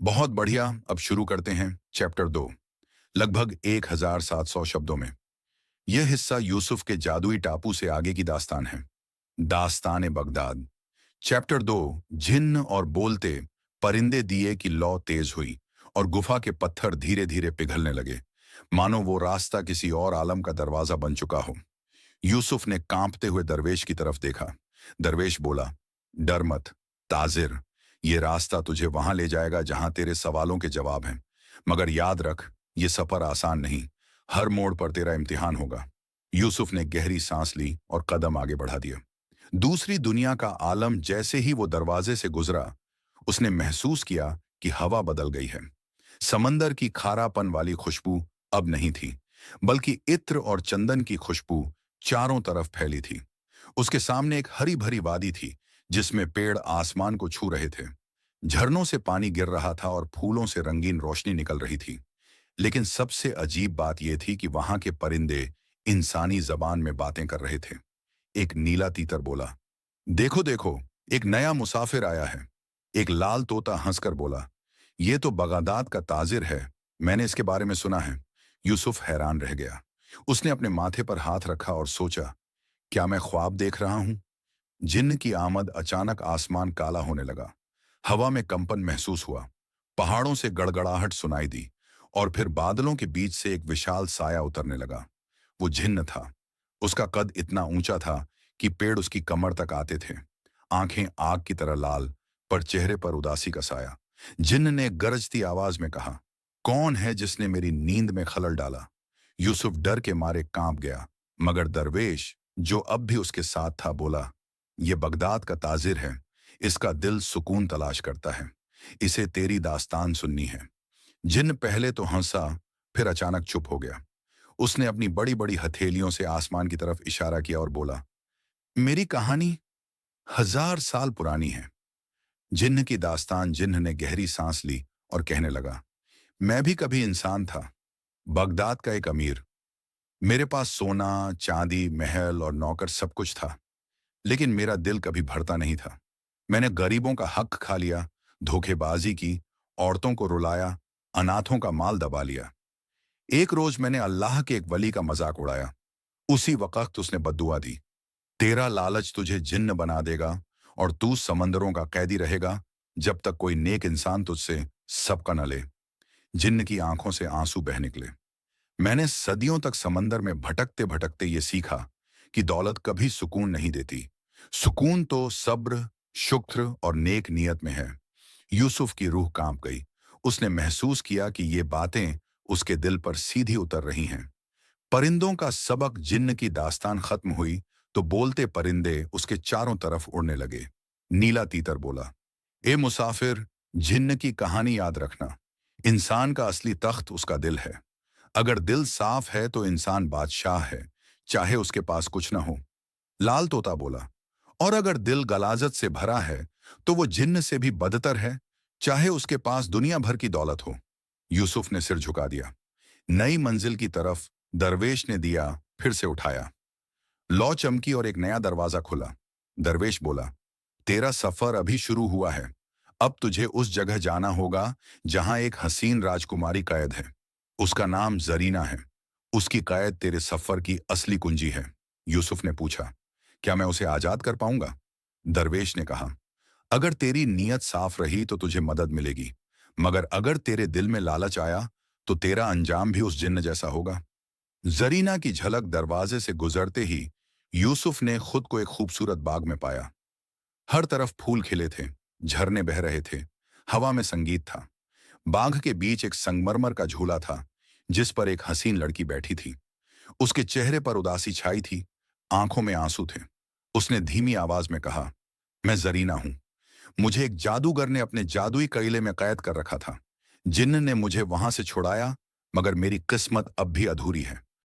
बहुत बढ़िया। अब शुरू करते हैं चैप्टर 2। लगभग 1700 शब्दों में यह हिस्सा यूसुफ के जादुई टापू से आगे की दास्तान है। दास्तान बगदाद। चैप्टर 2। जिन्न और बोलते परिंदे दिए की लौ तेज हुई और गुफा के पत्थर धीरे धीरे पिघलने लगे, मानो वो रास्ता किसी और आलम का दरवाजा बन चुका हो। यूसुफ ने कांपते हुए दरवेश की तरफ देखा। दरवेश बोला, डर मत ताजिर, ये रास्ता तुझे वहां ले जाएगा जहां तेरे सवालों के जवाब हैं। मगर याद रख, ये सफर आसान नहीं। हर मोड़ पर तेरा इम्तिहान होगा। यूसुफ ने गहरी सांस ली और कदम आगे बढ़ा दिया। दूसरी दुनिया का आलम जैसे ही वो दरवाजे से गुजरा, उसने महसूस किया कि हवा बदल गई है। समंदर की खारापन वाली खुशबू अब नहीं थी, बल्कि इत्र और चंदन की खुशबू चारों तरफ फैली थी। उसके सामने एक हरी भरी वादी थी, जिसमें पेड़ आसमान को छू रहे थे। झरनों से पानी गिर रहा था और फूलों से रंगीन रोशनी निकल रही थी। लेकिन सबसे अजीब बात यह थी कि वहां के परिंदे इंसानी जबान में बातें कर रहे थे। एक नीला तीतर बोला, देखो देखो, एक नया मुसाफिर आया है। एक लाल तोता हंसकर बोला, ये तो बगादाद का ताजिर है, मैंने इसके बारे में सुना है। यूसुफ हैरान रह गया। उसने अपने माथे पर हाथ रखा और सोचा, क्या मैं ख्वाब देख रहा हूं? जिन्न की आमद अचानक आसमान काला होने लगा। हवा में कंपन महसूस हुआ। पहाड़ों से गड़गड़ाहट सुनाई दी और फिर बादलों के बीच से एक विशाल साया उतरने लगा। वो जिन्न था। उसका कद इतना ऊंचा था कि पेड़ उसकी कमर तक आते थे। आंखें आग की तरह लाल, पर चेहरे पर उदासी का साया। जिन्न ने गरजती आवाज में कहा, कौन है जिसने मेरी नींद में खलल डाला? यूसुफ डर के मारे कांप गया, मगर दरवेश, जो अब भी उसके साथ था, बोला, ये बगदाद का ताजिर है। इसका दिल सुकून तलाश करता है। इसे तेरी दास्तान सुननी है। जिन्न पहले तो हंसा, फिर अचानक चुप हो गया। उसने अपनी बड़ी बड़ी हथेलियों से आसमान की तरफ इशारा किया और बोला, मेरी कहानी 1000 साल पुरानी है। जिन्न की दास्तान। जिन्न ने गहरी सांस ली और कहने लगा, मैं भी कभी इंसान था, बगदाद का एक अमीर। मेरे पास सोना, चांदी, महल और नौकर सब कुछ था। लेकिन मेरा दिल कभी भरता नहीं था। मैंने गरीबों का हक खा लिया, धोखेबाजी की, औरतों को रुलाया, अनाथों का माल दबा लिया। एक रोज मैंने अल्लाह के एक वली का मजाक उड़ाया। उसी वक्त उसने बद्दुआ दी, तेरा लालच तुझे जिन्न बना देगा और तू समंदरों का कैदी रहेगा जब तक कोई नेक इंसान तुझसे सबका न ले। जिन्न की आंखों से आंसू बह निकले। मैंने सदियों तक समंदर में भटकते भटकते ये सीखा कि दौलत कभी सुकून नहीं देती। सुकून तो सब्र, शुक्र और नेक नियत में है। यूसुफ की रूह कांप गई। उसने महसूस किया कि ये बातें उसके दिल पर सीधी उतर रही हैं। परिंदों का सबक। जिन्न की दास्तान खत्म हुई तो बोलते परिंदे उसके चारों तरफ उड़ने लगे। नीला तीतर बोला, ए मुसाफिर, जिन्न की कहानी याद रखना। इंसान का असली तख्त उसका दिल है। अगर दिल साफ है तो इंसान बादशाह है, चाहे उसके पास कुछ ना हो। लाल तोता बोला, और अगर दिल गलाजत से भरा है तो वो जिन्न से भी बदतर है, चाहे उसके पास दुनिया भर की दौलत हो। यूसुफ ने सिर झुका दिया। नई मंजिल की तरफ दरवेश ने दिया फिर से उठाया। लौ चमकी और एक नया दरवाजा खुला। दरवेश बोला, तेरा सफर अभी शुरू हुआ है। अब तुझे उस जगह जाना होगा जहां एक हसीन राजकुमारी कैद है। उसका नाम जरीना है। उसकी कैद तेरे सफर की असली कुंजी है। यूसुफ ने पूछा, क्या मैं उसे आजाद कर पाऊंगा? दरवेश ने कहा, अगर तेरी नीयत साफ रही तो तुझे मदद मिलेगी, मगर अगर तेरे दिल में लालच आया तो तेरा अंजाम भी उस जिन्न जैसा होगा। जरीना की झलक दरवाजे से गुजरते ही यूसुफ ने खुद को एक खूबसूरत बाग में पाया। हर तरफ फूल खिले थे, झरने बह रहे थे, हवा में संगीत था। बाग के बीच एक संगमरमर का झूला था, जिस पर एक हसीन लड़की बैठी थी। उसके चेहरे पर उदासी छाई थी, आंखों में आंसू थे। उसने धीमी आवाज में कहा, मैं जरीना हूं। मुझे एक जादूगर ने अपने जादुई कईले में कैद कर रखा था। जिन्न ने मुझे वहां से छुड़ाया, मगर मेरी किस्मत अब भी अधूरी है।